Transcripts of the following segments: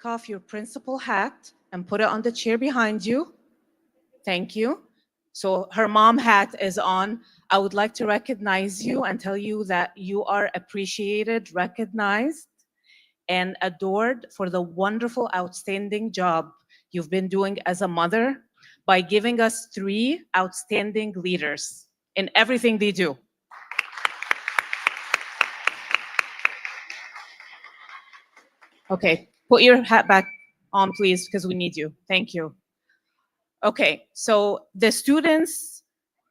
off your principal hat and put it on the chair behind you. Thank you. So her mom hat is on. I would like to recognize you and tell you that you are appreciated, recognized, and adored for the wonderful, outstanding job you've been doing as a mother by giving us 3 outstanding leaders in everything they do. Okay, put your hat back on, please, because we need you. Thank you. Okay, so the students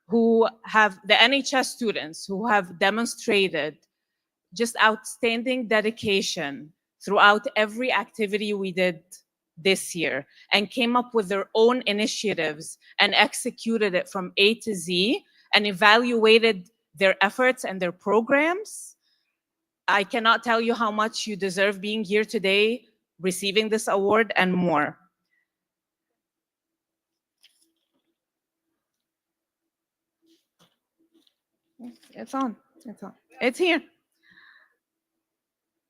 who have, the NHS students who have demonstrated just outstanding dedication throughout every activity we did this year and came up with their own initiatives and executed it from A to Z and evaluated their efforts and their programs. I cannot tell you how much you deserve being here today, receiving this award and more. It's on, it's on, it's here.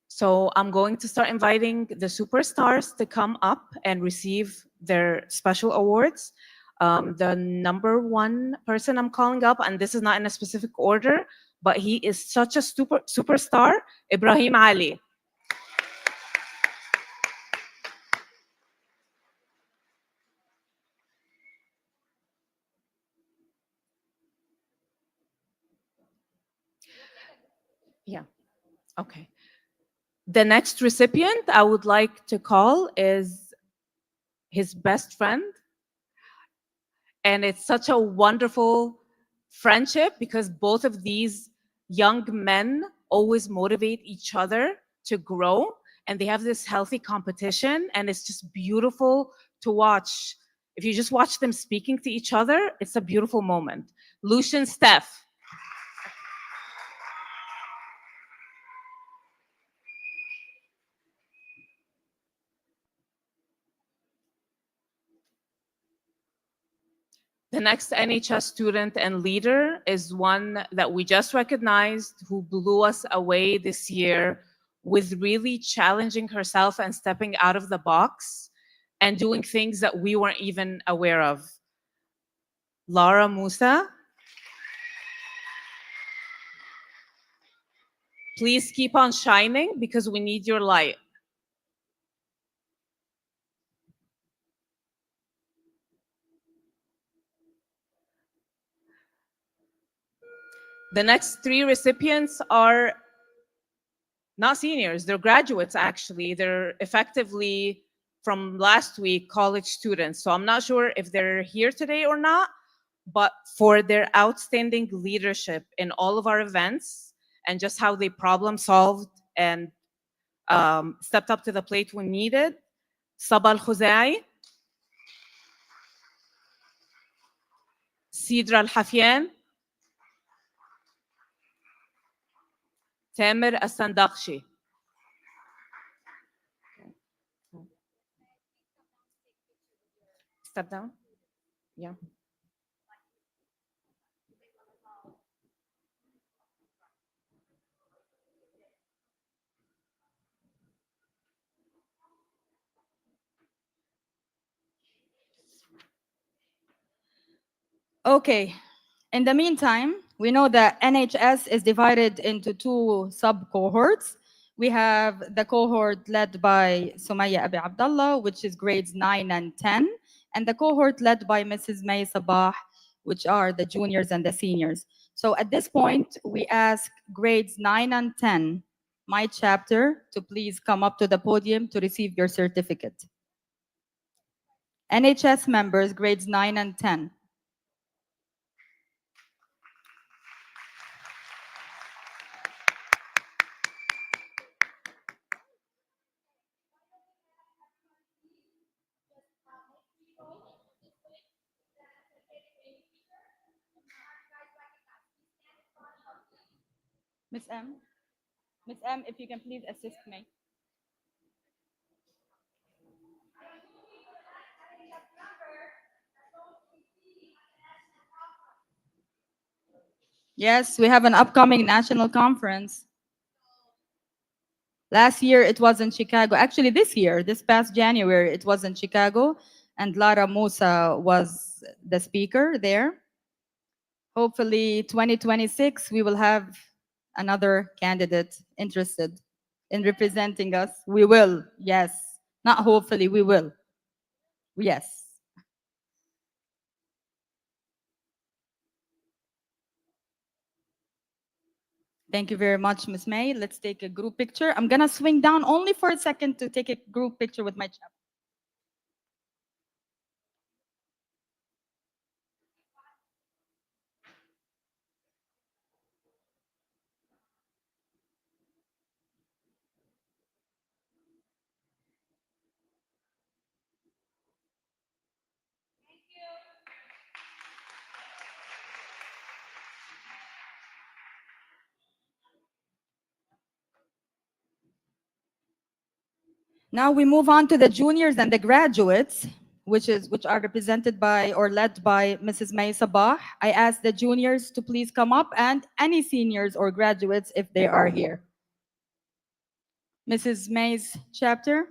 So I'm going to start inviting the superstars to come up and receive their special awards. The number 1 person I'm calling up, and this is not in a specific order, but he is such a superstar, Ibrahim Ali. Yeah, okay. The next recipient I would like to call is his best friend. And it's such a wonderful friendship because both of these young men always motivate each other to grow, and they have this healthy competition, and it's just beautiful to watch. If you just watch them speaking to each other, it's a beautiful moment. Lucian Steph. The next NHS student and leader is one that we just recognized who blew us away this year with really challenging herself and stepping out of the box and doing things that we weren't even aware of. Lara Musa. Please keep on shining because we need your light. The next 3 recipients are not seniors, they're graduates actually. They're effectively from last week college students. So I'm not sure if they're here today or not, but for their outstanding leadership in all of our events and just how they problem solved and stepped up to the plate when needed. Sabah Al-Khuzai, Sidra Al-Hafian, Tamer Al-Sandaqshi. Step down? Yeah. Okay. In the meantime, we know that NHS is divided into 2 sub-cohorts. We have the cohort led by Sumaya Abi Abdullah, which is grades 9 and 10, and the cohort led by Mrs. May Sabah, which are the juniors and the seniors. So at this point, we ask grades 9 and 10, my chapter, to please come up to the podium to receive your certificate. NHS members, grades 9 and 10. Miss M, if you can please assist me. Yes, we have an upcoming national conference. Last year it was in Chicago. Actually, this past January, it was in Chicago, and Lara Musa was the speaker there. Hopefully, 2026, we will have another candidate interested in representing us. We will, yes. Not hopefully, we will. Yes. Thank you very much, Ms. May. Let's take a group picture. I'm gonna swing down only for a second to take a group picture with my chap. Now we move on to the juniors and the graduates, which are represented by or led by Mrs. May Sabah. I ask the juniors to please come up, and any seniors or graduates if they are here. Mrs. May's chapter.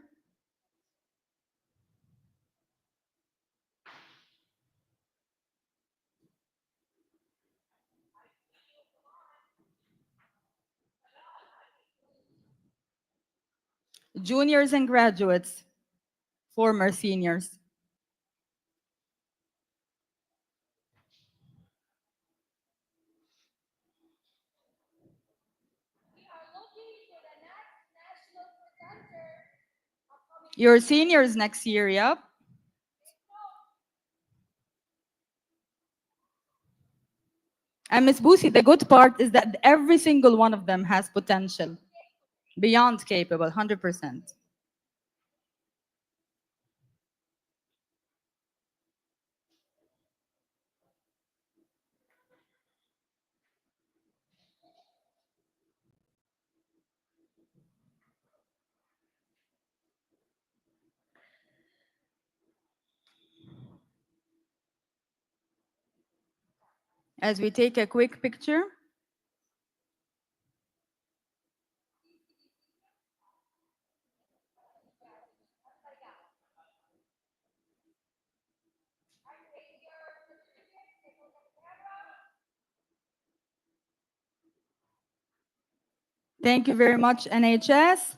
Juniors and graduates, former seniors. Your seniors next year, yep. And Ms. Boosie, the good part is that every single one of them has potential, beyond capable, 100%. As we take a quick picture. Thank you very much, NHS.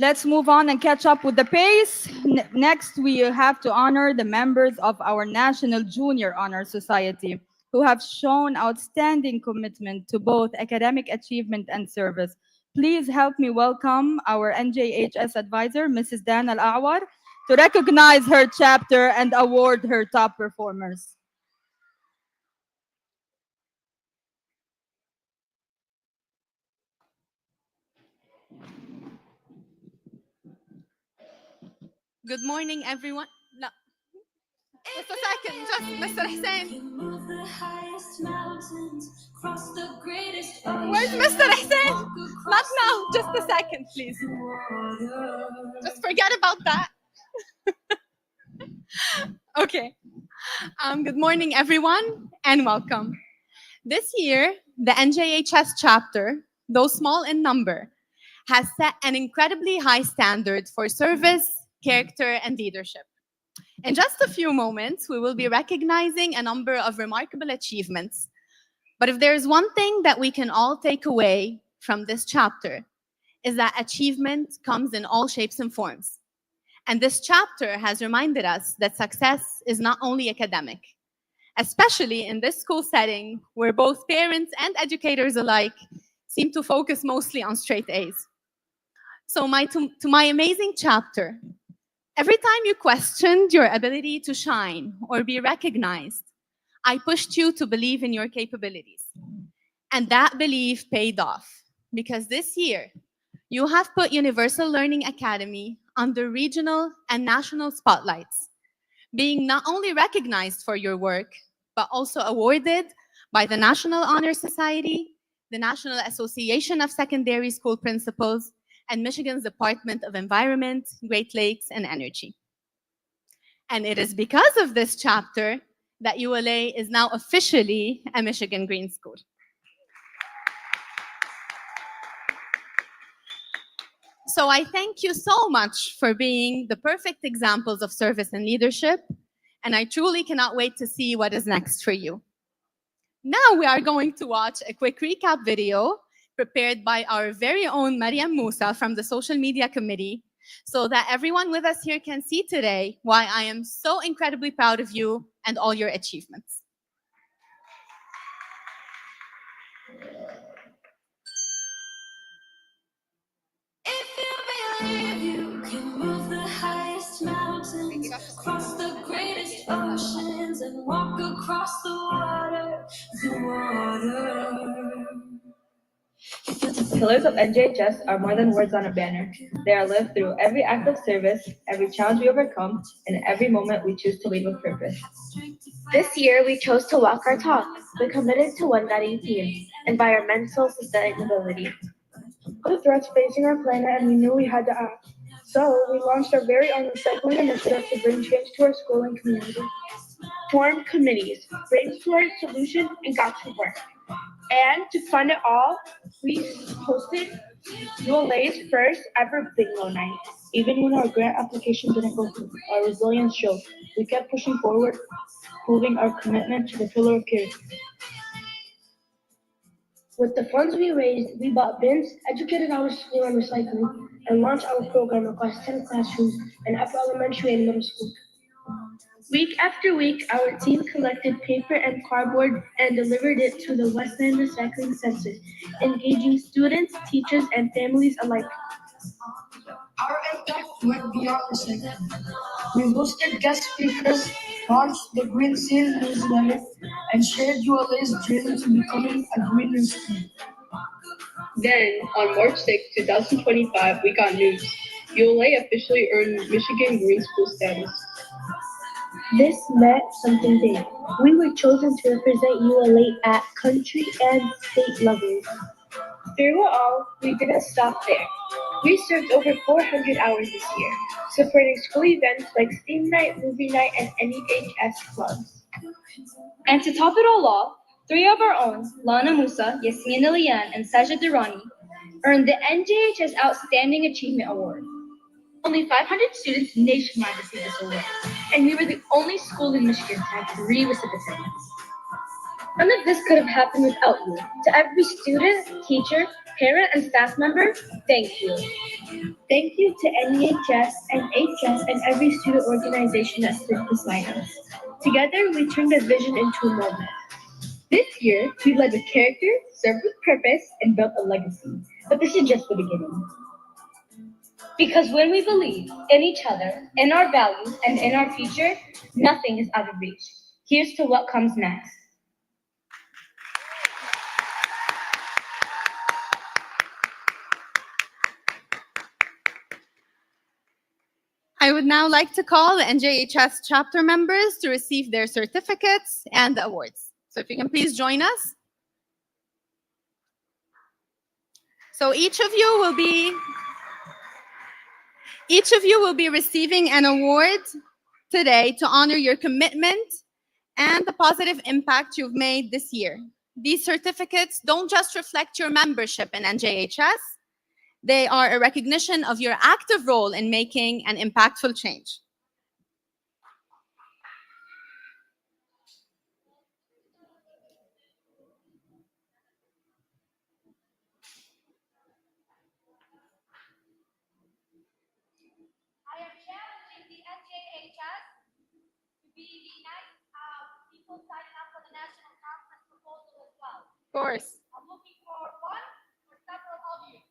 Let's move on and catch up with the pace. Next, we have to honor the members of our National Junior Honor Society who have shown outstanding commitment to both academic achievement and service. Please help me welcome our NJHS advisor, Mrs. Dan Al-Awar, to recognize her chapter and award her top performers. Good morning, everyone. No. Just a second, just Mr. Hussein. Where's Mr. Hussein? Not now, just a second, please. Just forget about that. Okay. Good morning, everyone, and welcome. This year, the NJHS chapter, though small in number, has set an incredibly high standard for service, character, and leadership. In just a few moments, we will be recognizing a number of remarkable achievements. But if there's one thing that we can all take away from this chapter, is that achievement comes in all shapes and forms. And this chapter has reminded us that success is not only academic, especially in this school setting where both parents and educators alike seem to focus mostly on straight A's. So to my amazing chapter, every time you questioned your ability to shine or be recognized, I pushed you to believe in your capabilities. And that belief paid off, because this year, you have put Universal Learning Academy under regional and national spotlights, being not only recognized for your work, but also awarded by the National Honor Society, the National Association of Secondary School Principals, and Michigan's Department of Environment, Great Lakes, and Energy. And it is because of this chapter that ULA is now officially a Michigan Green School. So I thank you so much for being the perfect examples of service and leadership, and I truly cannot wait to see what is next for you. Now we are going to watch a quick recap video prepared by our very own Mariam Musa from the Social Media Committee, so that everyone with us here can see today why I am so incredibly proud of you and all your achievements. If you believe you can move the highest mountains, cross the greatest oceans, and walk across the water. The pillars of NJHS are more than words on a banner. They are lived through every act of service, every challenge we overcome, and every moment we choose to lead with purpose. This year, we chose to walk our talk. We committed to one guiding theme: environmental sustainability. The threats facing our planet, and we knew we had to act. So, we launched our very own recycling initiative to bring change to our school and community. Formed committees, brainstormed solutions, and got to work. And to fund it all, we hosted ULA's first ever bingo night. Even when our grant application didn't go through, our resilience showed. We kept pushing forward, proving our commitment to the pillar of care. With the funds we raised, we bought bins, educated our school on recycling, and launched our program across 10 classrooms in upper elementary and middle school. Week after week, our team collected paper and cardboard and delivered it to the Westland Recycling Centers, engaging students, teachers, and families alike. Our impact went beyond recycling. We hosted guest speakers, launched the Green Seal newsletter, and shared ULA's dream to becoming a greener school. Then, on March 6, 2025, we got news. ULA officially earned Michigan Green School status. This meant something big. We were chosen to represent ULA at country and state levels. Through it all, we didn't stop there. We served over 400 hours this year, supporting school events like STEAM Night, Movie Night, and NEHS clubs. And to top it all off, 3 of our own, Lana Musa, Yasmina Lian, and Sajid Durrani, earned the NJHS Outstanding Achievement Award. Only 500 students nationwide received this award, and we were the only school in Michigan to have 3 recipients. None of this could have happened without you. To every student, teacher, parent, and staff member, thank you. Thank you to NEHS and HS and every student organization that stood beside us. Together, we turned a vision into a moment. This year, we led with character, served with purpose, and built a legacy. But this is just the beginning. Because when we believe in each other, in our values, and in our future, nothing is out of reach. Here's to what comes next. I would now like to call the NJHS chapter members to receive their certificates and the awards. So if you can please join us. So each of you will be receiving an award today to honor your commitment and the positive impact you've made this year. These certificates don't just reflect your membership in NJHS, they are a recognition of your active role in making an impactful change. I am challenging the NJHS to be the next people signing up for the national conference proposal as well. Of course. I'm looking for one or several of you.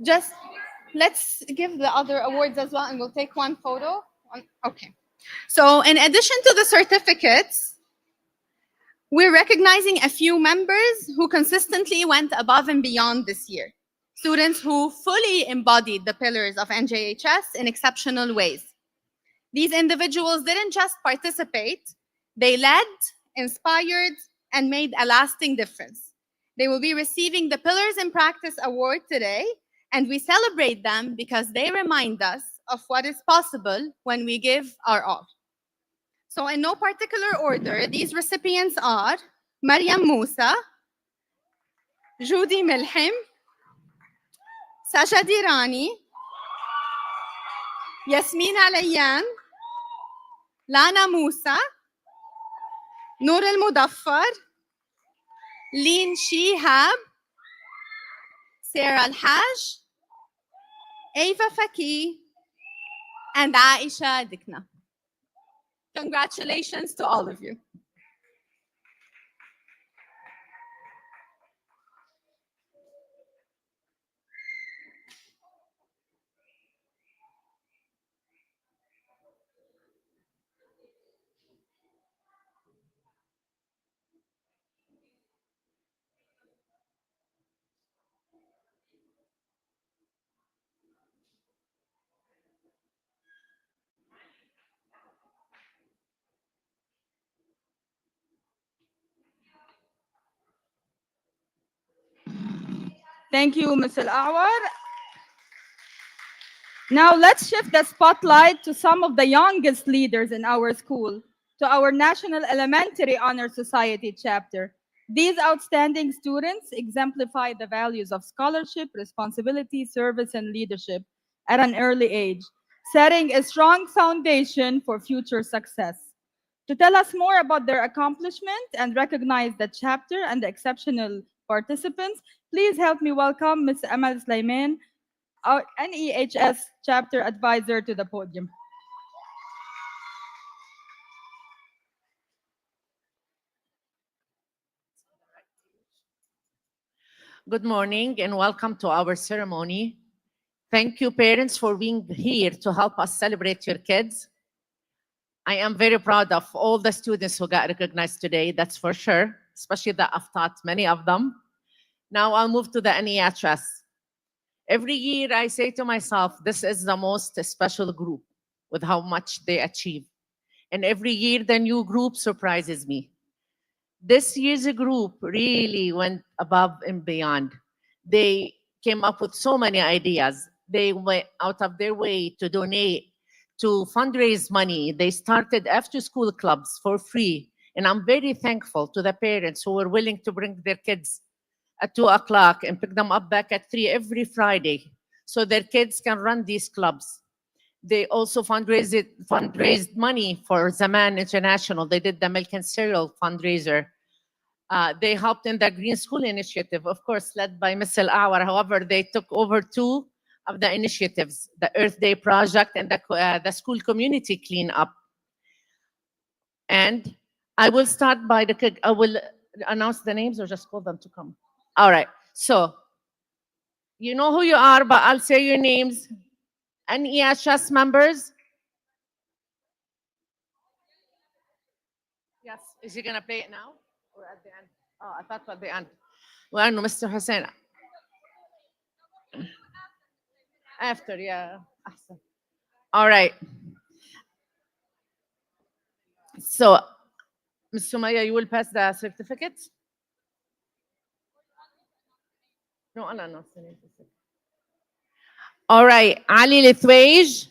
Just let's give the other awards as well, and we'll take one photo. Okay. So in addition to the certificates, we're recognizing a few members who consistently went above and beyond this year. Students who fully embodied the pillars of NJHS in exceptional ways. These individuals didn't just participate, they led, inspired, and made a lasting difference. They will be receiving the Pillars in Practice Award today, and we celebrate them because they remind us of what is possible when we give our all. So in no particular order, these recipients are Mariam Musa, Judy Milhim, Sajadi Rani, Yasmina Layyan, Lana Musa, Noor Al-Mudaffar, Lin Shihab, Sarah Al-Haj, Ava Faki, and Aisha Dikna. Congratulations to all of you. Thank you, Ms. Al-Awar. Now let's shift the spotlight to some of the youngest leaders in our school, to our National Elementary Honor Society chapter. These outstanding students exemplify the values of scholarship, responsibility, service, and leadership at an early age, setting a strong foundation for future success. To tell us more about their accomplishment and recognize the chapter and the exceptional participants, please help me welcome Ms. Amal Sulaiman, our NEHS chapter advisor, to the podium. Good morning and welcome to our ceremony. Thank you, parents, for being here to help us celebrate your kids. I am very proud of all the students who got recognized today, that's for sure, especially that I've taught many of them. Now I'll move to the NEHS. Every year I say to myself, this is the most special group with how much they achieve. And every year the new group surprises me. This year's group really went above and beyond. They came up with so many ideas. They went out of their way to donate, to fundraise money. They started after-school clubs for free. And I'm very thankful to the parents who were willing to bring their kids at 2 o'clock and pick them up back at 3 every Friday so their kids can run these clubs. They also fundraised money for Zaman International. They did the milk and cereal fundraiser. They helped in the Green School Initiative, of course, led by Ms. Al-Awar. However, they took over 2 of the initiatives, the Earth Day Project and the school community cleanup. And I will start by I will announce the names or just call them to come. All right, so you know who you are, but I'll say your names. NEHS members. Yes, is he gonna play it now or at the end? Oh, I thought at the end. Well, no, Mr. Hussein. After, yeah. All right. So, Ms. Sumaya, you will pass the certificates? No, no. All right. Ali Lithwage,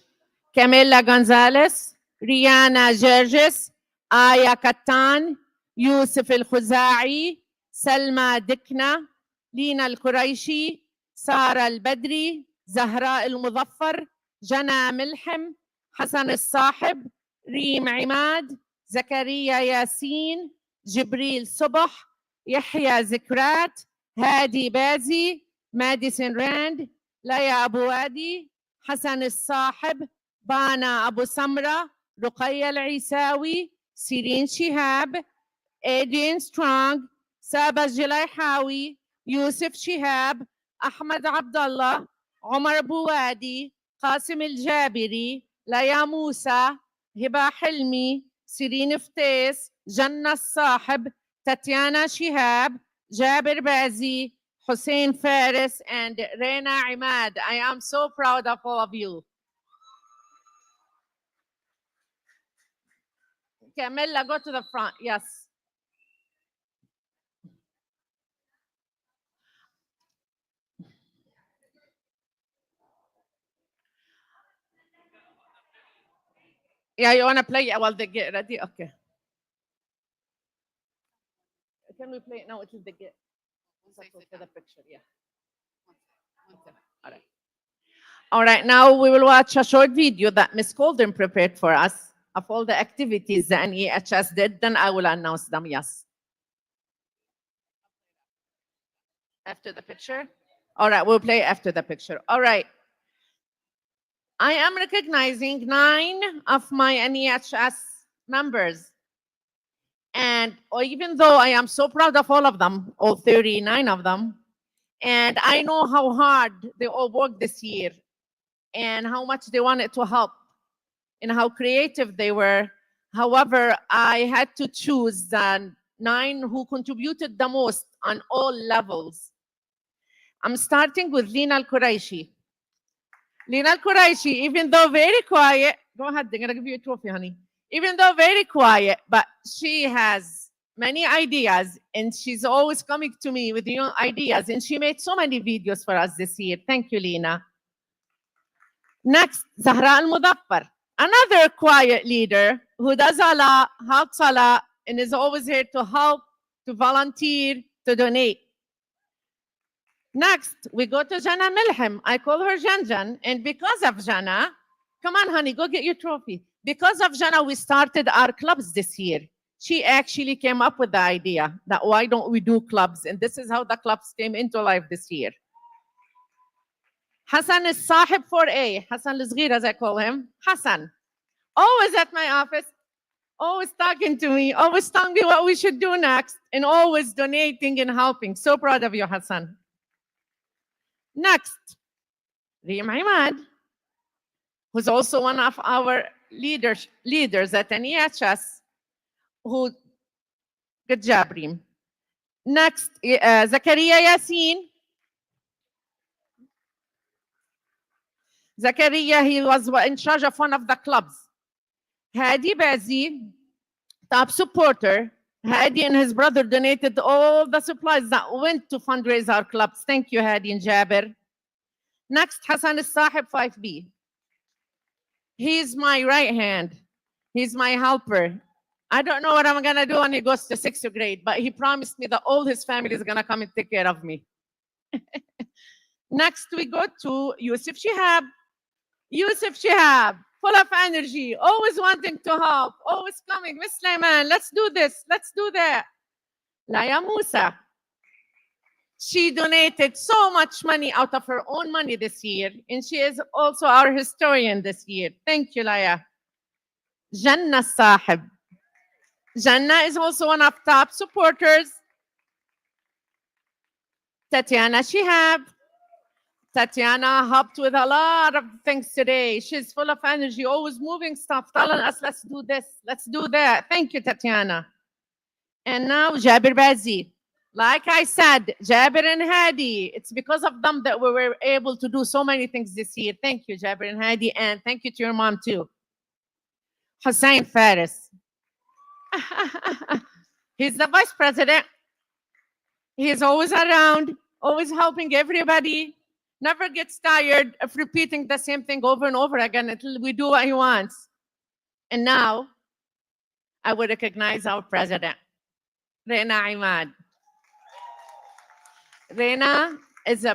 Camila Gonzalez, Rihanna Gerges, Aya Kattan, Yusuf Al-Khuzai, Salma Dikna, Lina Al-Quraishi, Sara Al-Badri, Zahra Al-Muzaffar, Jana Milhim, Hassan Al-Sahib, Reem Imad, Zakaria Yasin, Jibril Subah, Yahya Zikrat, Hadi Bazi, Madison Rand, Laya Abu Wadi, Hassan Al-Sahib, Bana Abu Samra, Ruqayya Al-Isawi, Sirin Shihab, Adrian Strong, Saba Jilayhawi, Yusuf Shihab, Ahmad Abdullah, عمر بوادي، قاسم الجابري، ليا موسى، هبة حلمي، سيرين فتيس، جنة الصاحب، تاتيانا شهاب, جابر بازي, Hussein Faris, and Reina Imad. I am so proud of all of you. Camilla, go to the front. Yes. Yeah, you want to play it while they get ready? Okay. Can we play it now until they get to the picture? Yeah. All right. All right, now we will watch a short video that Ms. Golden prepared for us of all the activities the NEHS did. Then I will announce them, yes. After the picture? All right, we'll play after the picture. All right. I am recognizing 9 of my NEHS members. And even though I am so proud of all of them, all 39 of them, and I know how hard they all worked this year and how much they wanted to help and how creative they were. However, I had to choose the 9 who contributed the most on all levels. I'm starting with Lina Al-Quraishi. Lina Al-Quraishi, even though very quiet, go ahead, they're gonna give you a trophy, honey. Even though very quiet, but she has many ideas and she's always coming to me with new ideas, and she made so many videos for us this year. Thank you, Lina. Next, Zahra Al-Mudaffar, another quiet leader who does a lot, helps a lot, and is always here to help, to volunteer, to donate. Next, we go to Jana Milham. I call her Janjan, and because of Jana, come on, honey, go get your trophy. Because of Jana, we started our clubs this year. She actually came up with the idea that why don't we do clubs? And this is how the clubs came into life this year. Hassan is Sahib 4A, Hassan al-Sghir as I call him. Hassan, always at my office, always talking to me, always telling me what we should do next, and always donating and helping. So proud of you, Hassan. Next, Riyam Imad, who's also one of our leaders at NEHS, who, good job, Reem. Next, Zakaria Yassin. Zakaria, he was in charge of one of the clubs. Hadi Bazi, top supporter. Hadi and his brother donated all the supplies that went to fundraise our clubs. Thank you, Hadi and Jabir. Next, Hassan Sahib 5B. He's my right hand. He's my helper. I don't know what I'm gonna do when he goes to 6th grade, but he promised me that all his family is gonna come and take care of me. Next, we go to Yusuf Shihab. Yusuf Shihab, full of energy, always wanting to help, always coming. Miss Sulaiman, let's do this, let's do that. Laya Musa, she donated so much money out of her own money this year, and she is also our historian this year. Thank you, Laya. Janna Sahib. Janna is also one of top supporters. Tatiana Shihab. Tatiana helped with a lot of things today. She's full of energy, always moving stuff, telling us, let's do this, let's do that. Thank you, Tatiana. And now Jabir Bazi. Like I said, Jabir and Hadi, it's because of them that we were able to do so many things this year. Thank you, Jabir and Hadi, and thank you to your mom too. Hussein Faris. He's the vice president. He's always around, always helping everybody. Never gets tired of repeating the same thing over and over again until we do what he wants. And now, I would recognize our president, Reina Imad. Reina is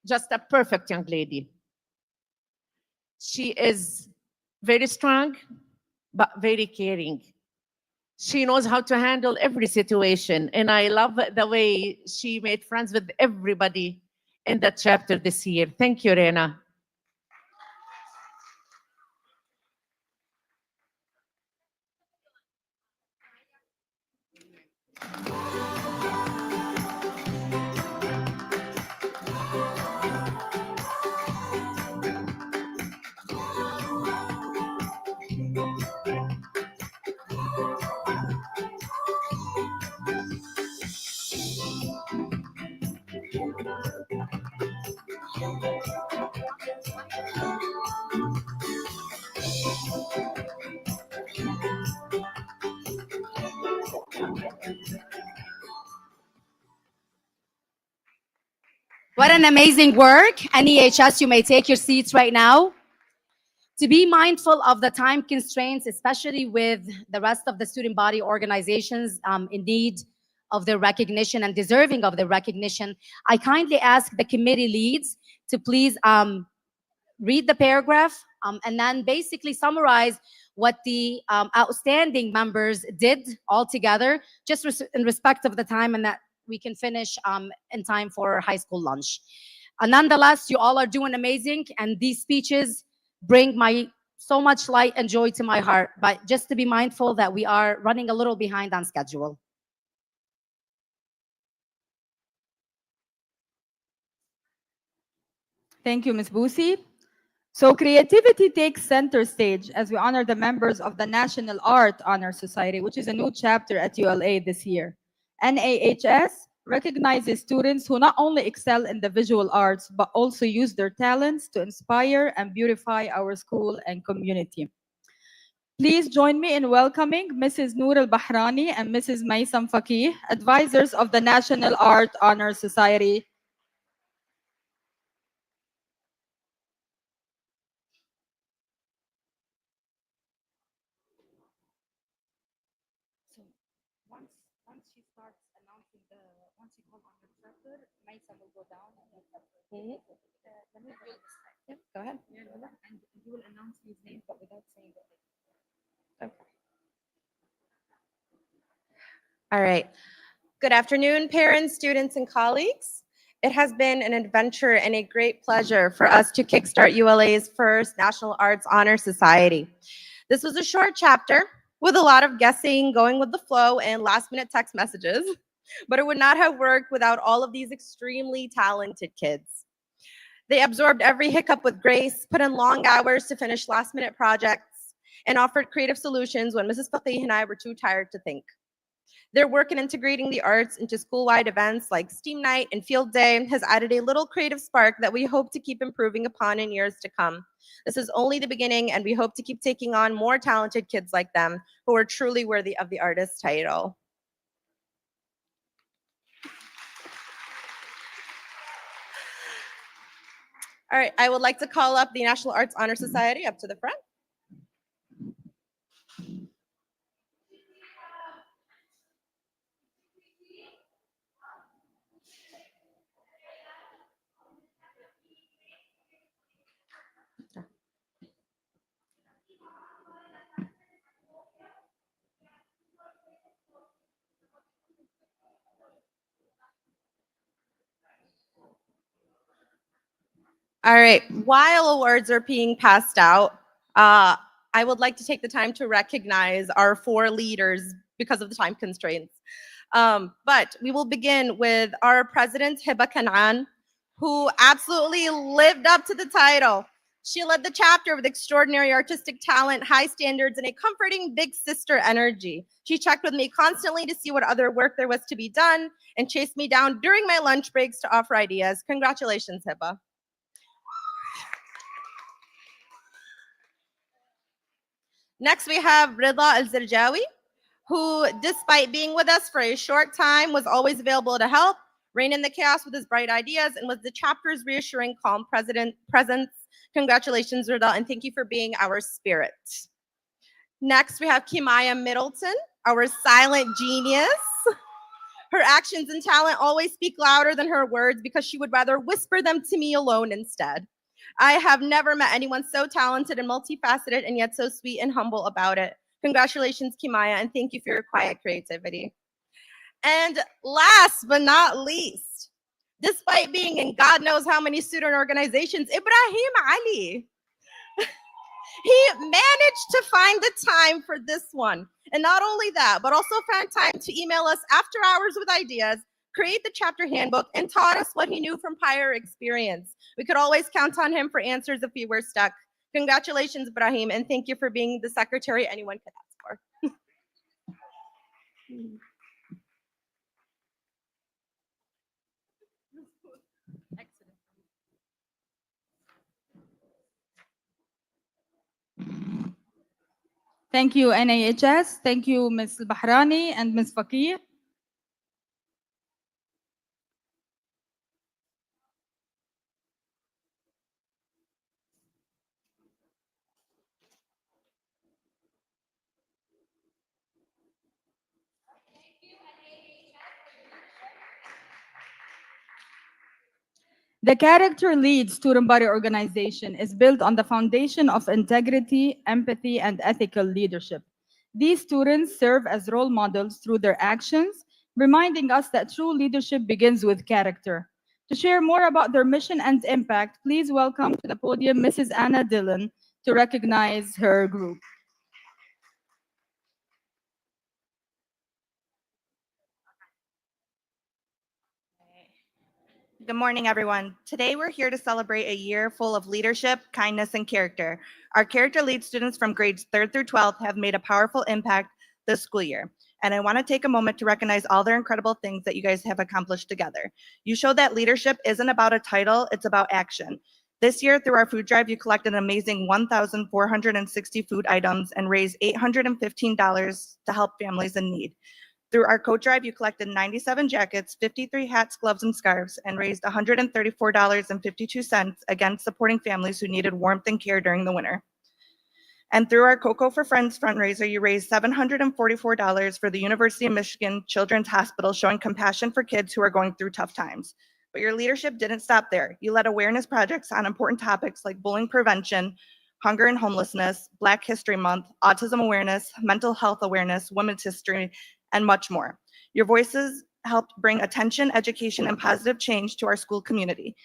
just a perfect young lady. She is very strong, but very caring. She knows how to handle every situation. And I love the way she made friends with everybody in that chapter this year. Thank you, Reina. What an amazing work. NEHS, you may take your seats right now. To be mindful of the time constraints, especially with the rest of the student body organizations in need of their recognition and deserving of their recognition, I kindly ask the committee leads to please read the paragraph and then basically summarize what the outstanding members did all together, just in respect of the time, and that we can finish in time for high school lunch. Nonetheless, you all are doing amazing, and these speeches bring so much light and joy to my heart, but just to be mindful that we are running a little behind on schedule. Thank you, Ms. Boosie. So creativity takes center stage as we honor the members of the National Art Honor Society, which is a new chapter at ULA this year. NAHS recognizes students who not only excel in the visual arts, but also use their talents to inspire and beautify our school and community. Please join me in welcoming Mrs. Noor al-Bahrani and Mrs. Maysam Faqih, advisors of the National Art Honor Society. Once she starts announcing once you call on the chapter, Maysam will go down and Yep, go ahead. and you will announce his name, but without saying the name. Okay. All right. Good afternoon, parents, students, and colleagues. It has been an adventure and a great pleasure for us to kickstart ULA's first National Arts Honor Society. This was a short chapter with a lot of guessing, going with the flow, and last-minute text messages, but it would not have worked without all of these extremely talented kids. They absorbed every hiccup with grace, put in long hours to finish last-minute projects, and offered creative solutions when Mrs. Faqih and I were too tired to think. Their work in integrating the arts into school-wide events like STEAM Night and Field Day has added a little creative spark that we hope to keep improving upon in years to come. This is only the beginning, and we hope to keep taking on more talented kids like them who are truly worthy of the artist title. All right, I would like to call up the National Arts Honor Society up to the front. All right, while awards are being passed out, I would like to take the time to recognize our 4 leaders because of the time constraints. But we will begin with our president, Hiba Kanan, who absolutely lived up to the title. She led the chapter with extraordinary artistic talent, high standards, and a comforting big sister energy. She checked with me constantly to see what other work there was to be done and chased me down during my lunch breaks to offer ideas. Congratulations, Hiba. Next, we have Rida Al-Zarjawi, who, despite being with us for a short time, was always available to help, rein in the chaos with his bright ideas, and was the chapter's reassuring, calm presence. Congratulations, Rida, and thank you for being our spirit. Next, we have Kimaya Middleton, our silent genius. Her actions and talent always speak louder than her words because she would rather whisper them to me alone instead. I have never met anyone so talented and multifaceted and yet so sweet and humble about it. Congratulations, Kimaya, and thank you for your quiet creativity. And last but not least, despite being in God knows how many student organizations, Ibrahim Ali. He managed to find the time for this one. And not only that, but also found time to email us after hours with ideas, create the chapter handbook, and taught us what he knew from prior experience. We could always count on him for answers if we were stuck. Congratulations, Ibrahim, and thank you for being the secretary anyone could ask for. Thank you, NAHS. Thank you, Ms. Bahrani and Ms. Faqih. The Character Lead student body organization is built on the foundation of integrity, empathy, and ethical leadership. These students serve as role models through their actions, reminding us that true leadership begins with character. To share more about their mission and impact, please welcome to the podium Mrs. Anna Dillon to recognize her group. Good morning, everyone. Today, we're here to celebrate a year full of leadership, kindness, and character. Our character lead students from grades 3rd through 12th have made a powerful impact this school year. And I want to take a moment to recognize all their incredible things that you guys have accomplished together. You showed that leadership isn't about a title, it's about action. This year, through our food drive, you collected an amazing 1,460 food items and raised $815 to help families in need. Through our coat drive, you collected 97 jackets, 53 hats, gloves, and scarves, and raised $134.52, again supporting families who needed warmth and care during the winter. And through our Cocoa for Friends fundraiser, you raised $744 for the University of Michigan Children's Hospital, showing compassion for kids who are going through tough times. But your leadership didn't stop there. You led awareness projects on important topics like bullying prevention, hunger and homelessness, Black History Month, autism awareness, mental health awareness, women's history, and much more. Your voices helped bring attention, education, and positive change to our school community.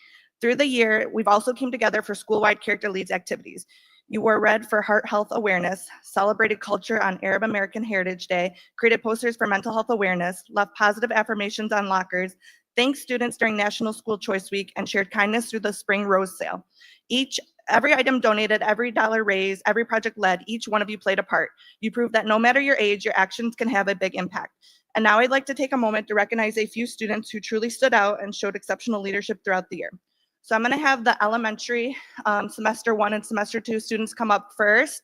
Through the year, we've also came together for school-wide character leads activities. You wore red for heart health awareness, celebrated culture on Arab American Heritage Day, created posters for mental health awareness, left positive affirmations on lockers, thanked students during National School Choice Week, and shared kindness through the spring rose sale. Every item donated, every dollar raised, every project led, each one of you played a part. You proved that no matter your age, your actions can have a big impact. And now I'd like to take a moment to recognize a few students who truly stood out and showed exceptional leadership throughout the year. So I'm gonna have the elementary semester 1 and semester 2 students come up first.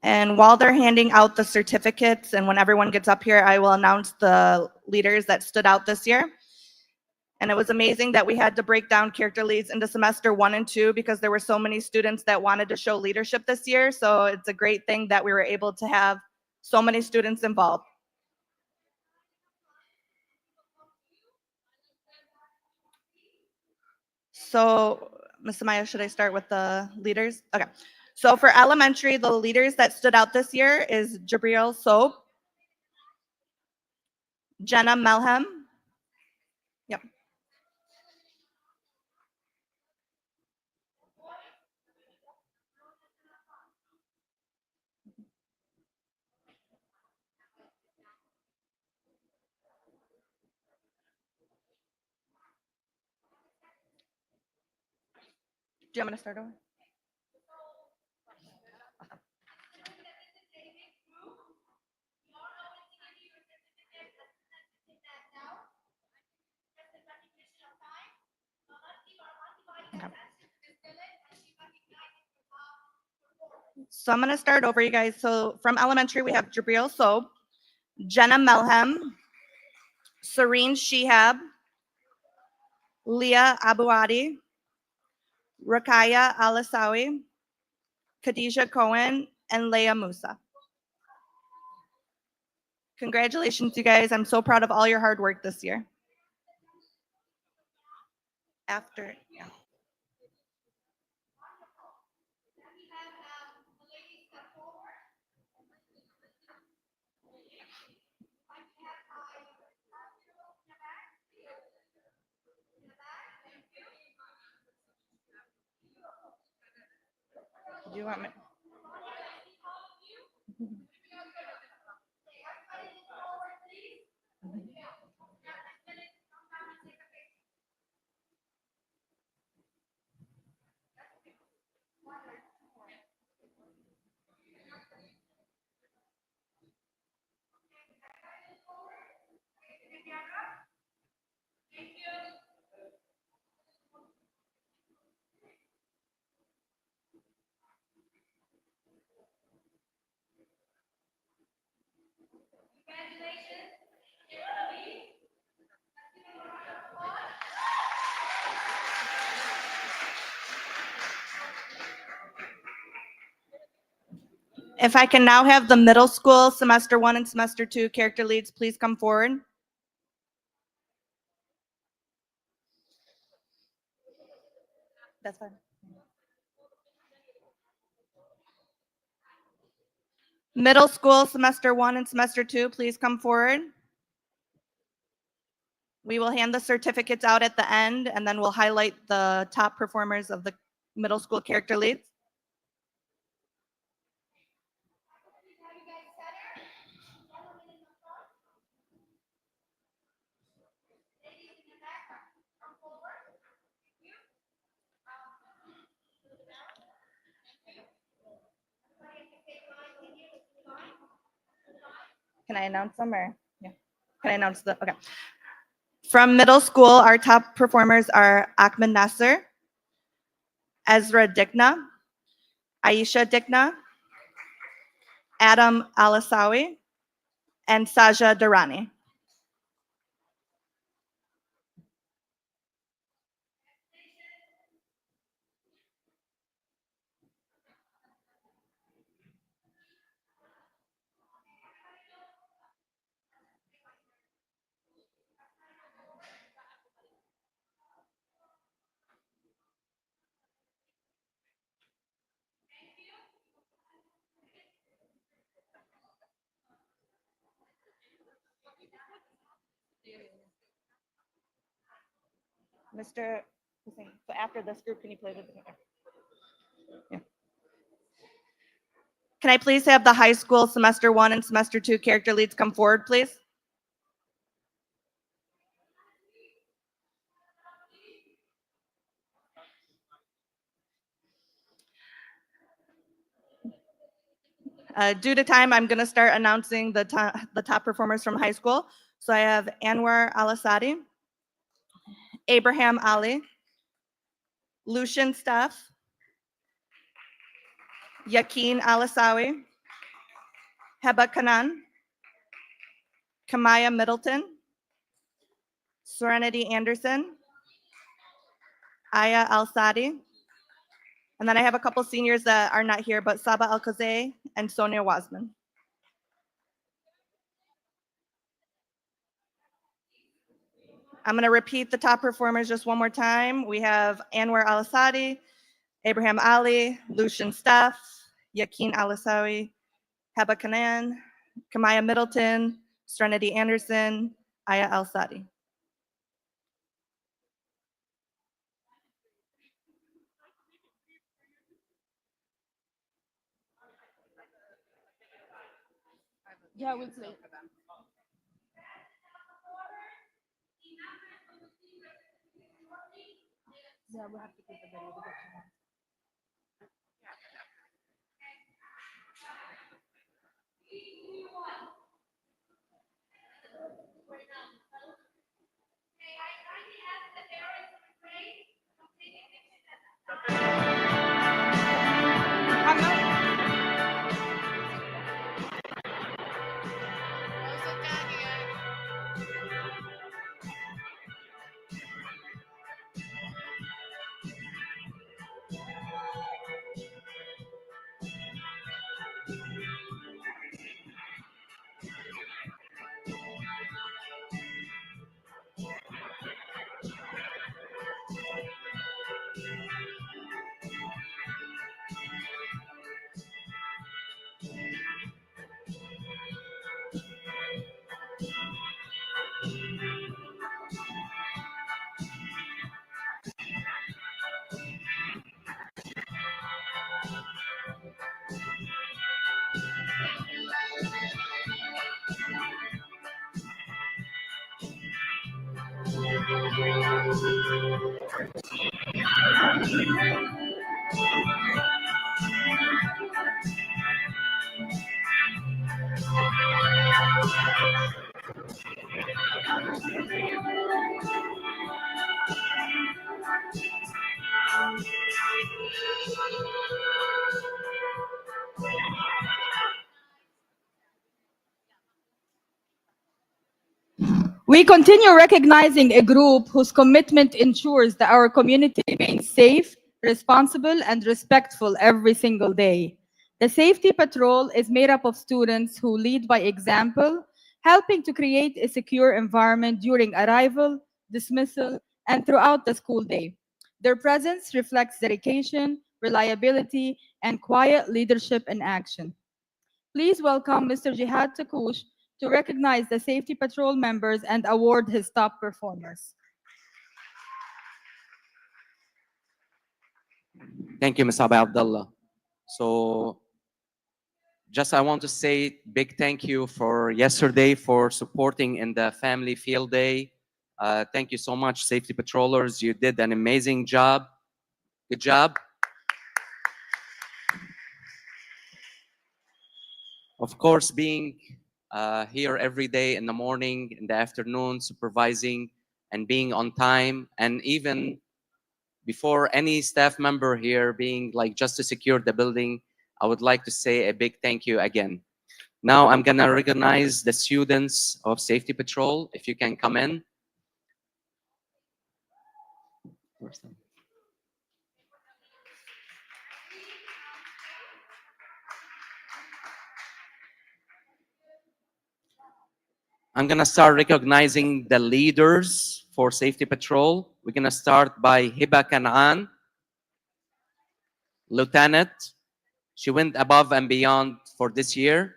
And while they're handing out the certificates and when everyone gets up here, I will announce the leaders that stood out this year. And it was amazing that we had to break down character leads into semester 1 and 2 because there were so many students that wanted to show leadership this year. So it's a great thing that we were able to have so many students involved. So, Ms. Amaya, should I start with the leaders? Okay. So for elementary, the leaders that stood out this year is Jabril Soap, Jenna Melhem. Yep. Do you want me to start over? Okay. So I'm going to start over, you guys. So from elementary, we have Jabril Soap, Jenna Melhem, Serene Shihab, Leah Abuadi, Rakaya Alasawi, Khadijah Cohen, and Leah Musa. Congratulations, you guys. I'm so proud of all your hard work this year. After, yeah. Do you want me? If I can now have the middle school semester 1 and semester 2 character leads, please come forward. That's fine. Middle school semester 1 and semester 2, please come forward. We will hand the certificates out at the end, and then we'll highlight the top performers of the middle school character leads. Can I announce them or? Yeah. Can I announce the, okay. From middle school, our top performers are Ahmed Nasser, Ezra Dikna, Aisha Dikna, Adam Alasawi, and Saja Durrani. Mr. Hussein, so after this group, can you play with me? Yeah. Can I please have the high school semester 1 and semester 2 character leads come forward, please? Due to time, I'm going to start announcing the top performers from high school. So I have Anwar Al-Asadi, Abraham Ali, Lucian Staff, Yakin Alasawi, Heba Kanan, Kamaya Middleton, Serenity Anderson, Aya Al-Sadi, and then I have a couple seniors that are not here, but Saba Al-Khazay and Sonia Wasman. I'm going to repeat the top performers just one more time. We have Anwar Al-Asadi, Abraham Ali, Lucian Staff, Yakin Alasawi, Heba Kanan, Kamaya Middleton, Serenity Anderson, Aya Al-Sadi. Yeah, we'll play. Yeah, we have to put the video. We continue recognizing a group whose commitment ensures that our community remains safe, responsible, and respectful every single day. The safety patrol is made up of students who lead by example, helping to create a secure environment during arrival, dismissal, and throughout the school day. Their presence reflects dedication, reliability, and quiet leadership in action. Please welcome Mr. Jihad Takush to recognize the Safety Patrol members and award his top performers. Thank you, Ms. Abi Abdullah. So, just I want to say big thank you for yesterday for supporting in the family field day. Thank you so much, safety patrollers. You did an amazing job. Good job. Of course, being here every day in the morning, in the afternoon, supervising and being on time, and even before any staff member here being like just to secure the building, I would like to say a big thank you again. Now I'm gonna recognize the students of Safety Patrol. If you can come in. I'm gonna start recognizing the leaders for Safety Patrol. We're gonna start by Hiba Kanaan, Lieutenant. She went above and beyond for this year.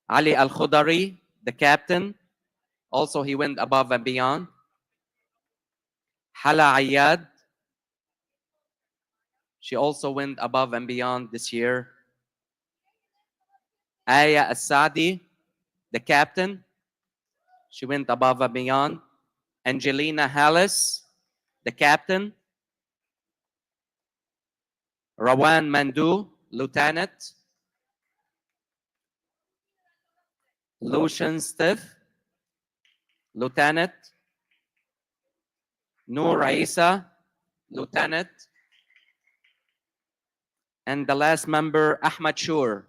Ali Al-Khudari, the captain. Also, he went above and beyond. Hala Ayad. She also went above and beyond this year. Aya Asadi, the captain. She went above and beyond. Angelina Hallis, the captain. Rawan Mandu, lieutenant. Lucian Stiff, lieutenant. Noor Raisa, lieutenant. And the last member, Ahmad Shur,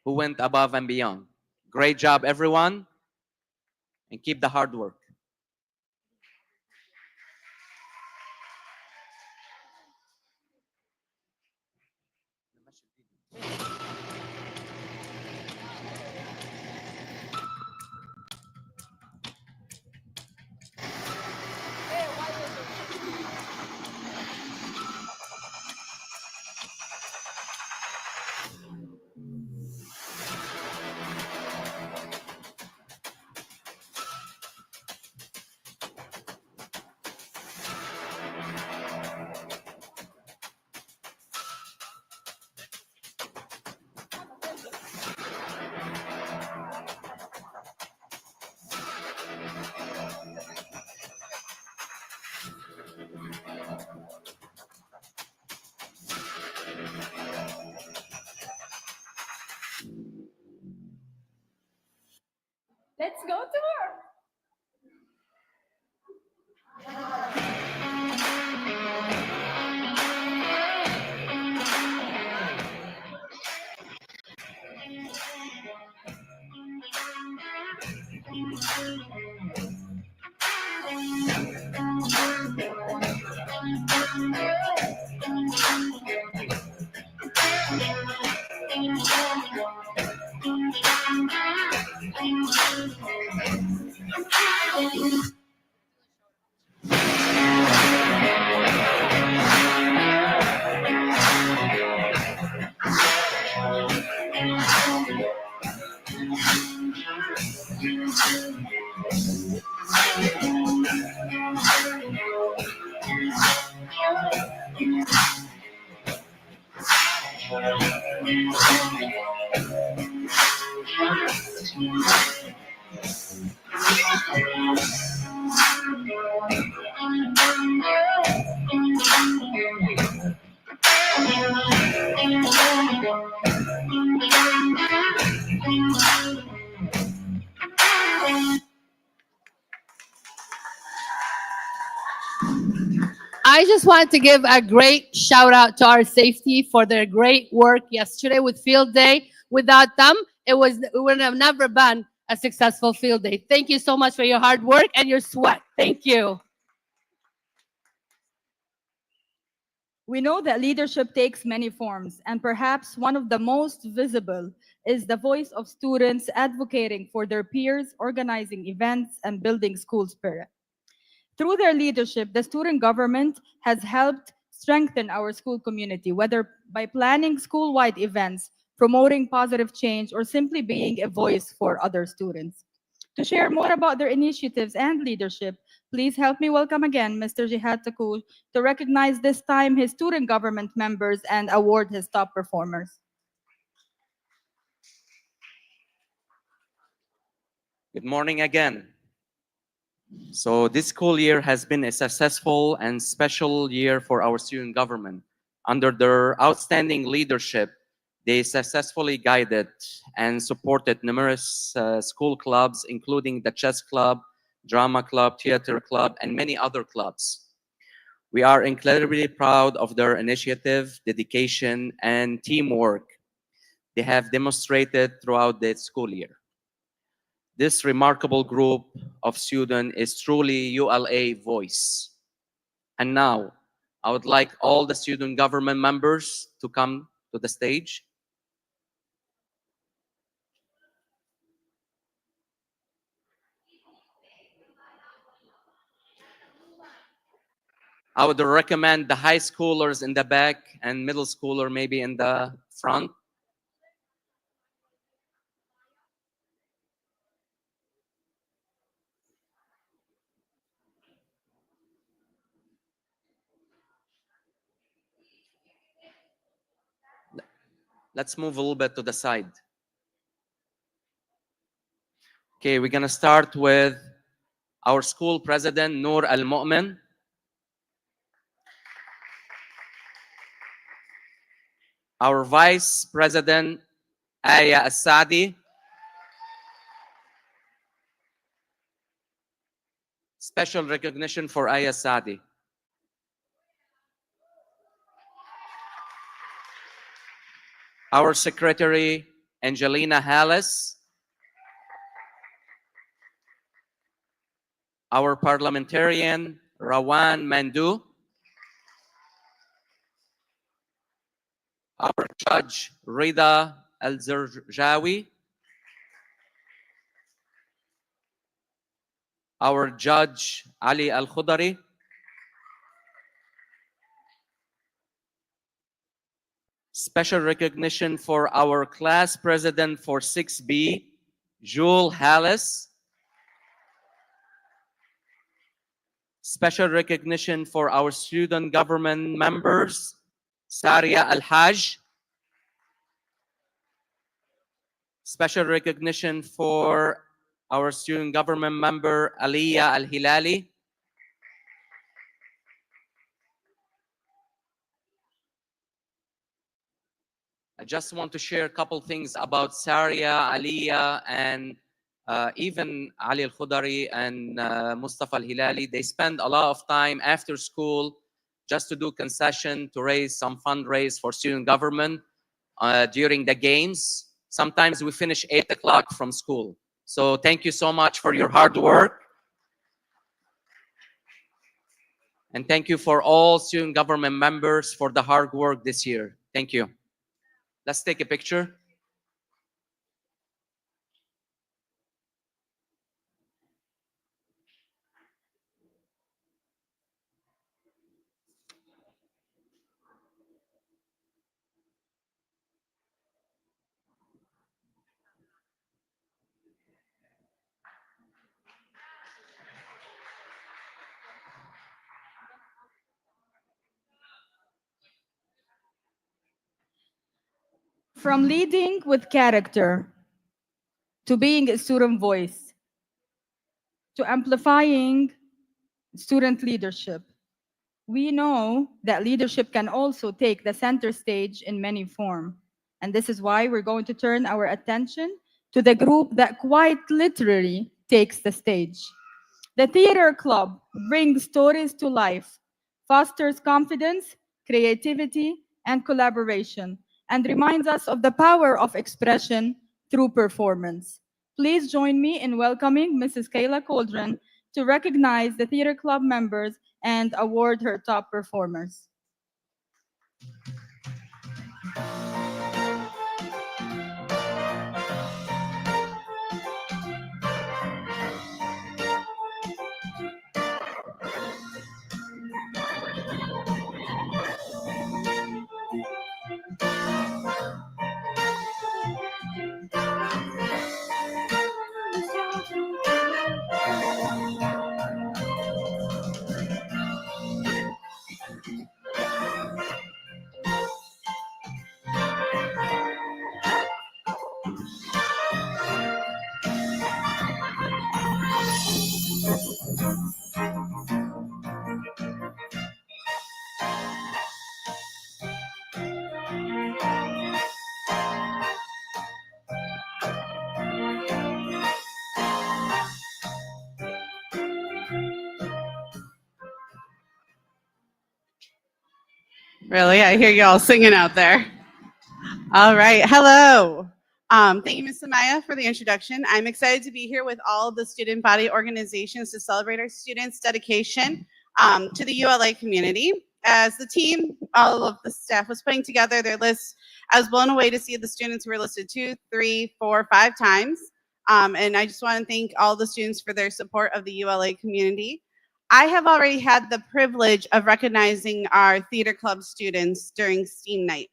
who went above and beyond. Great job, everyone, and keep the hard work. Let's go to work. I just want to give a great shout out to our safety for their great work yesterday with field day. Without them, it would have never been a successful field day. Thank you so much for your hard work and your sweat. Thank you. We know that leadership takes many forms, and perhaps one of the most visible is the voice of students advocating for their peers, organizing events, and building school spirit. Through their leadership, the student government has helped strengthen our school community, whether by planning school-wide events, promoting positive change, or simply being a voice for other students. To share more about their initiatives and leadership, please help me welcome again Mr. Jihad Takur to recognize this time his student government members and award his top performers. Good morning again. So this school year has been a successful and special year for our student government. Under their outstanding leadership, they successfully guided and supported numerous school clubs, including the chess club, drama club, theater club, and many other clubs. We are incredibly proud of their initiative, dedication, and teamwork they have demonstrated throughout the school year. This remarkable group of students is truly ULA voice. And now, I would like all the student government members to come to the stage. I would recommend the high schoolers in the back and middle schooler maybe in the front. Let's move a little bit to the side. Okay, we're gonna start with our school president, Noor Al-Mu'min. Our vice president, Aya As-Sadi. Special recognition for Aya As-Sadi. Our secretary, Angelina Hallis. Our parliamentarian, Rawan Mandu. Our judge, Rida Al-Zarjawi. Our judge, Ali Al-Khudari. Special recognition for our class president for 6B, Jewel Hallis. Special recognition for our student government members, Saria Al-Haj. Special recognition for our student government member, Aliyah Al-Hilali. I just want to share a couple things about Saria, Aliyah, and even Ali Al-Khudari and Mustafa Al-Hilali. They spend a lot of time after school just to do concession to raise some fundraise for student government during the games. Sometimes we finish 8 o'clock from school. So thank you so much for your hard work. And thank you for all student government members for the hard work this year. Thank you. Let's take a picture. From leading with character, to being a student voice, to amplifying student leadership, we know that leadership can also take the center stage in many forms. And this is why we're going to turn our attention to the group that quite literally takes the stage. The theater club brings stories to life, fosters confidence, creativity, and collaboration, and reminds us of the power of expression through performance. Please join me in welcoming Mrs. Kayla Cauldron to recognize the theater club members and award her top performers. Really? I hear you all singing out there. All right. Hello. Thank you, Ms. Samaya, for the introduction. I'm excited to be here with all the student body organizations to celebrate our students' dedication to the ULA community. As the team, all of the staff was putting together their list, I was blown away to see the students who were listed 2, 3, 4, 5 times. And I just want to thank all the students for their support of the ULA community. I have already had the privilege of recognizing our theater club students during STEAM night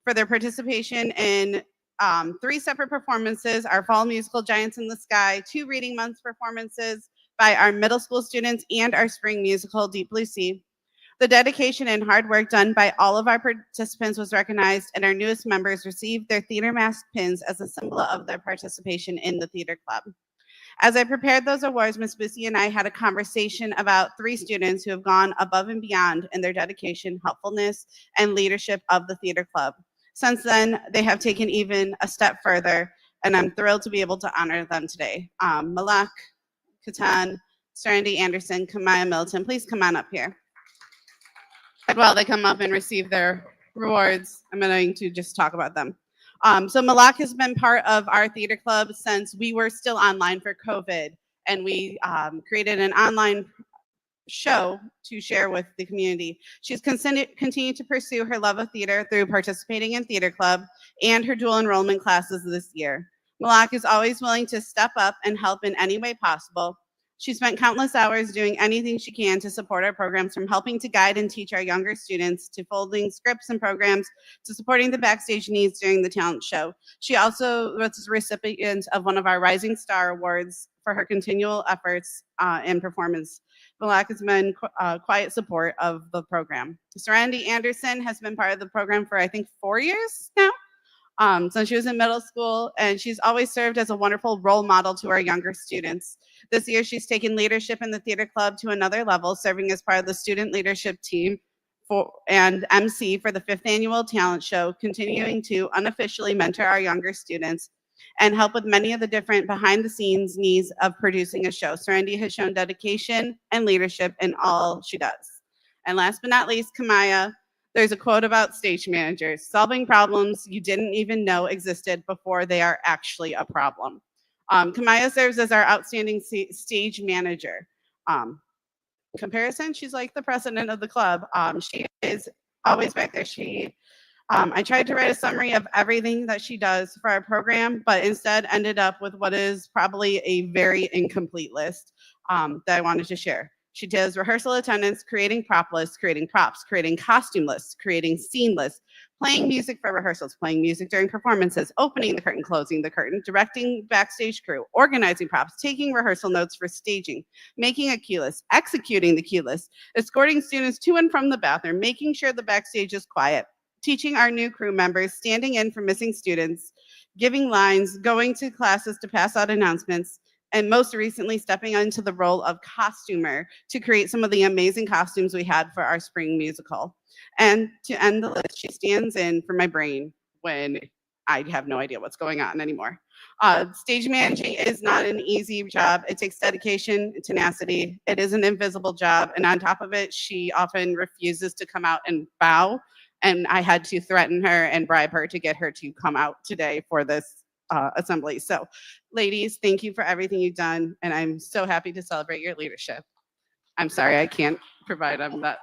for their participation in 3 separate performances, our fall musical Giants in the Sky, 2 reading month performances by our middle school students, and our spring musical Deep Blue Sea. The dedication and hard work done by all of our participants was recognized, and our newest members received their theater mask pins as a symbol of their participation in the theater club. As I prepared those awards, Ms. Bussy and I had a conversation about 3 students who have gone above and beyond in their dedication, helpfulness, and leadership of the theater club. Since then, they have taken even a step further, and I'm thrilled to be able to honor them today. Malak, Katan, Serenity Anderson, Kamaya Milton, please come on up here. And while they come up and receive their rewards, I'm going to just talk about them. So Malak has been part of our theater club since we were still online for COVID, and we created an online show to share with the community. She's continued to pursue her love of theater through participating in theater club and her dual enrollment classes this year. Malak is always willing to step up and help in any way possible. She spent countless hours doing anything she can to support our programs, from helping to guide and teach our younger students, to folding scripts and programs, to supporting the backstage needs during the talent show. She also was a recipient of one of our Rising Star Awards for her continual efforts and performance. Malak has been quiet support of the program. Serenity Anderson has been part of the program for, I think, 4 years now. Since she was in middle school, and she's always served as a wonderful role model to our younger students. This year, she's taken leadership in the theater club to another level, serving as part of the student leadership team and MC for the 5th annual talent show, continuing to unofficially mentor our younger students and help with many of the different behind-the-scenes needs of producing a show. Serenity has shown dedication and leadership in all she does. And last but not least, Kamaya. There's a quote about stage managers: solving problems you didn't even know existed before they are actually a problem. Kamaya serves as our outstanding stage manager. Comparison, she's like the president of the club. She is always back there. I tried to write a summary of everything that she does for our program, but instead ended up with what is probably a very incomplete list that I wanted to share. She does rehearsal attendance, creating prop lists, creating props, creating costume lists, creating scene lists, playing music for rehearsals, playing music during performances, opening the curtain, closing the curtain, directing backstage crew, organizing props, taking rehearsal notes for staging, making a cue list, executing the cue list, escorting students to and from the bathroom, making sure the backstage is quiet, teaching our new crew members, standing in for missing students, giving lines, going to classes to pass out announcements, and most recently stepping into the role of costumer to create some of the amazing costumes we had for our spring musical. And to end the list, she stands in for my brain when I have no idea what's going on anymore. Stage managing is not an easy job. It takes dedication and tenacity. It is an invisible job. And on top of it, she often refuses to come out and bow. And I had to threaten her and bribe her to get her to come out today for this assembly. So ladies, thank you for everything you've done, and I'm so happy to celebrate your leadership. I'm sorry I can't provide them that.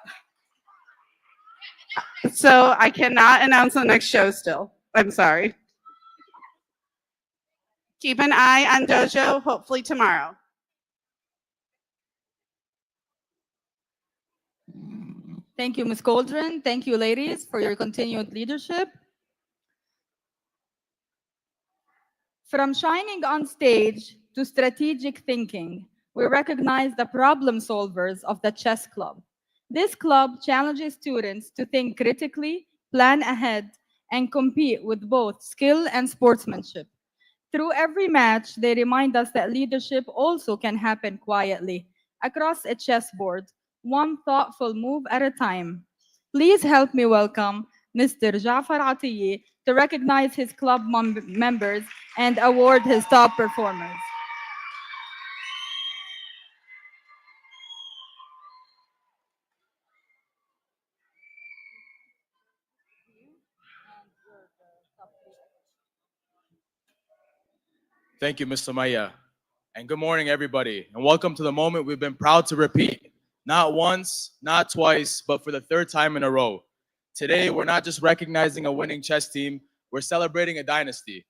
So I cannot announce the next show still. I'm sorry. Keep an eye on Dojo, hopefully tomorrow. Thank you, Ms. Goldrin. Thank you, ladies, for your continued leadership. From shining on stage to strategic thinking, we recognize the problem solvers of the chess club. This club challenges students to think critically, plan ahead, and compete with both skill and sportsmanship. Through every match, they remind us that leadership also can happen quietly, across a chessboard, one thoughtful move at a time. Please help me welcome Mr. Jafar Atiye to recognize his club members and award his top performers. Thank you, Ms. Samaya. And good morning, everybody. And welcome to the moment we've been proud to repeat. Not once, not twice, but for the third time in a row. Today, we're not just recognizing a winning chess team, we're celebrating a dynasty.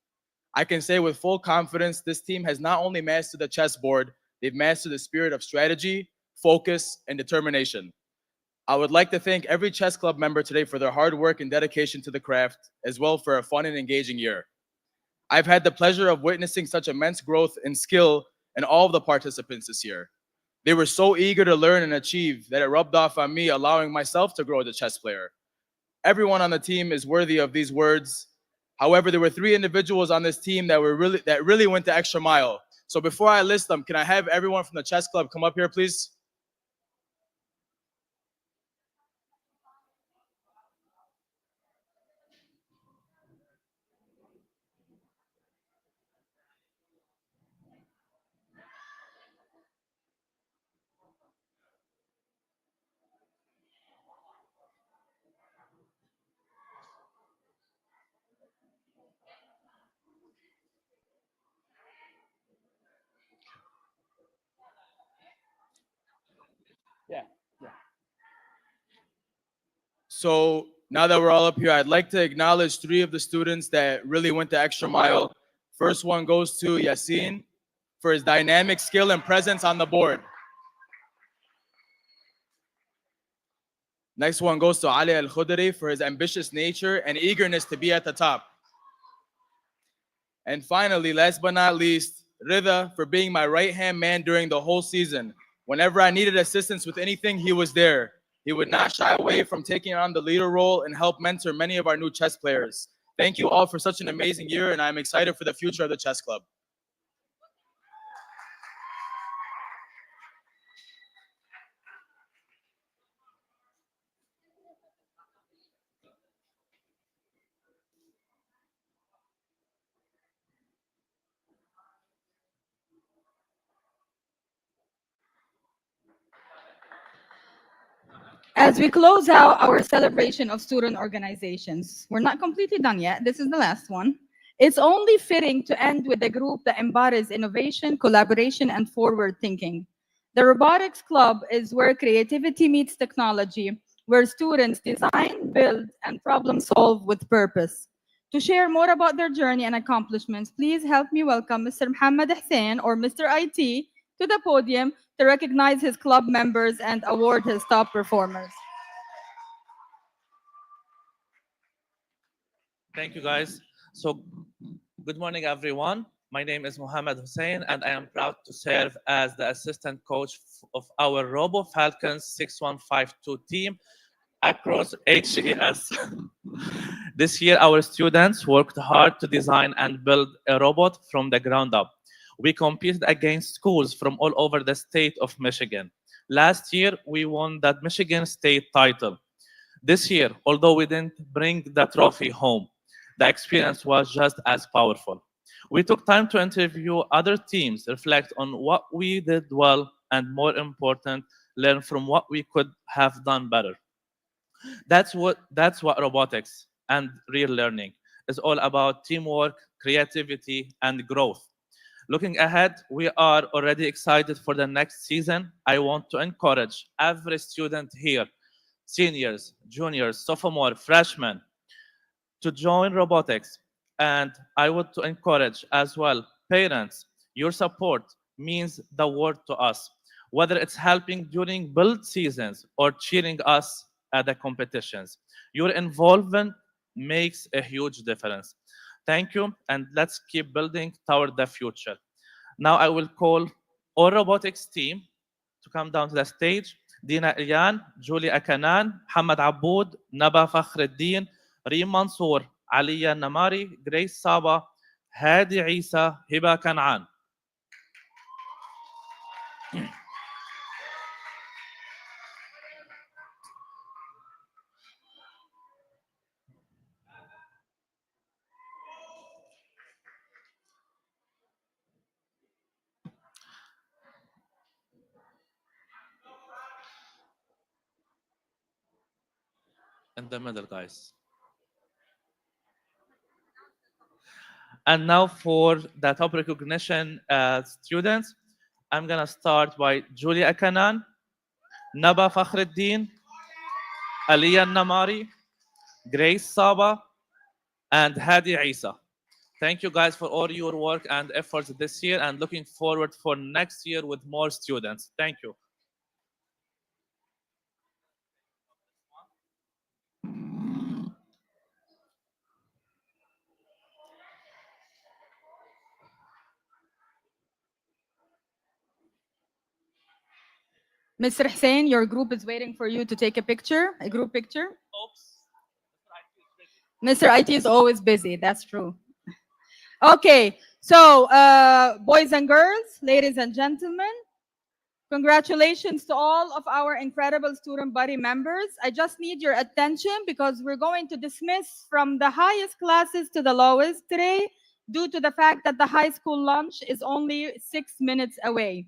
I can say with full confidence, this team has not only mastered the chessboard, they've mastered the spirit of strategy, focus, and determination. I would like to thank every chess club member today for their hard work and dedication to the craft, as well for a fun and engaging year. I've had the pleasure of witnessing such immense growth and skill in all of the participants this year. They were so eager to learn and achieve that it rubbed off on me, allowing myself to grow as a chess player. Everyone on the team is worthy of these words. However, there were 3 individuals on this team that really went the extra mile. So before I list them, can I have everyone from the chess club come up here, please? So now that we're all up here, I'd like to acknowledge 3 of the students that really went the extra mile. First one goes to Yassine for his dynamic skill and presence on the board. Next one goes to Ali Al-Khudri for his ambitious nature and eagerness to be at the top. And finally, last but not least, Rida for being my right-hand man during the whole season. Whenever I needed assistance with anything, he was there. He would not shy away from taking on the leader role and help mentor many of our new chess players. Thank you all for such an amazing year, and I'm excited for the future of the chess club. As we close out our celebration of student organizations, we're not completely done yet. This is the last one. It's only fitting to end with a group that embodies innovation, collaboration, and forward thinking. The Robotics Club is where creativity meets technology, where students design, build, and problem solve with purpose. To share more about their journey and accomplishments, please help me welcome Mr. Muhammad Hussein, or Mr. IT, to the podium to recognize his club members and award his top performers. Thank you, guys. So, good morning, everyone. My name is Muhammad Hussein, and I am proud to serve as the assistant coach of our Robo Falcons 6152 team across HES. This year, our students worked hard to design and build a robot from the ground up. We competed against schools from all over the state of Michigan. Last year, we won that Michigan State title. This year, although we didn't bring the trophy home, the experience was just as powerful. We took time to interview other teams, reflect on what we did well, and more important, learn from what we could have done better. That's what robotics and real learning is all about: teamwork, creativity, and growth. Looking ahead, we are already excited for the next season. I want to encourage every student here, seniors, juniors, sophomore, freshmen, to join robotics. And I would to encourage as well parents. Your support means the world to us, whether it's helping during build seasons or cheering us at the competitions. Your involvement makes a huge difference. Thank you, and let's keep building toward the future. Now I will call all robotics team to come down to the stage. Dina Iyan, Julie Akanan, Hamad Aboud, Naba Fakhreddin, Reem Mansour, Aliya Namari, Grace Saba, Hadi Isa, Hiba Kanaan. In the middle, guys. And now for the top recognition students, I'm gonna start by Julia Akanan, Naba Fakhreddin, Aliyah Namari, Grace Saba, and Hadi Isa. Thank you guys for all your work and efforts this year, and looking forward for next year with more students. Thank you. Mr. Hussein, your group is waiting for you to take a picture, a group picture. Mr. IT is always busy, that's true. Okay, so boys and girls, ladies and gentlemen, congratulations to all of our incredible student body members. I just need your attention because we're going to dismiss from the highest classes to the lowest today due to the fact that the high school lunch is only 6 minutes away.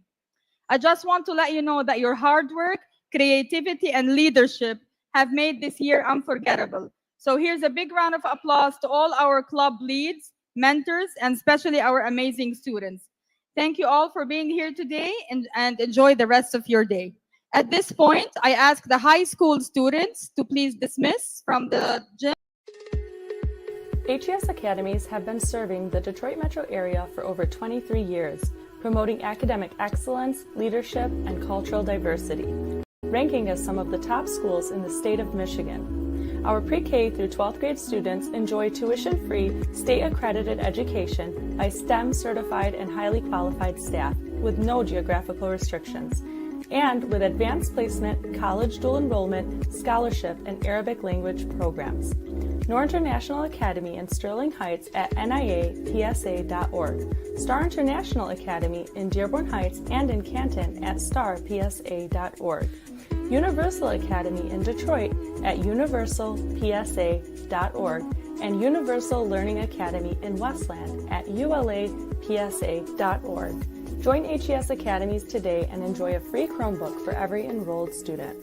I just want to let you know that your hard work, creativity, and leadership have made this year unforgettable. So here's a big round of applause to all our club leads, mentors, and especially our amazing students. Thank you all for being here today and enjoy the rest of your day. At this point, I ask the high school students to please dismiss from the gym. HES academies have been serving the Detroit metro area for over 23 years, promoting academic excellence, leadership, and cultural diversity, ranking as some of the top schools in the state of Michigan. Our pre-K through 12th grade students enjoy tuition-free, state-accredited education by STEM-certified and highly qualified staff with no geographical restrictions, and with advanced placement, college dual enrollment, scholarship, and Arabic language programs. Nor International Academy in Sterling Heights at niapsa.org, Star International Academy in Dearborn Heights and in Canton at starpsa.org, Universal Academy in Detroit at universalpsa.org, and Universal Learning Academy in Westland at ulapsa.org. Join HES Academies today and enjoy a free Chromebook for every enrolled student.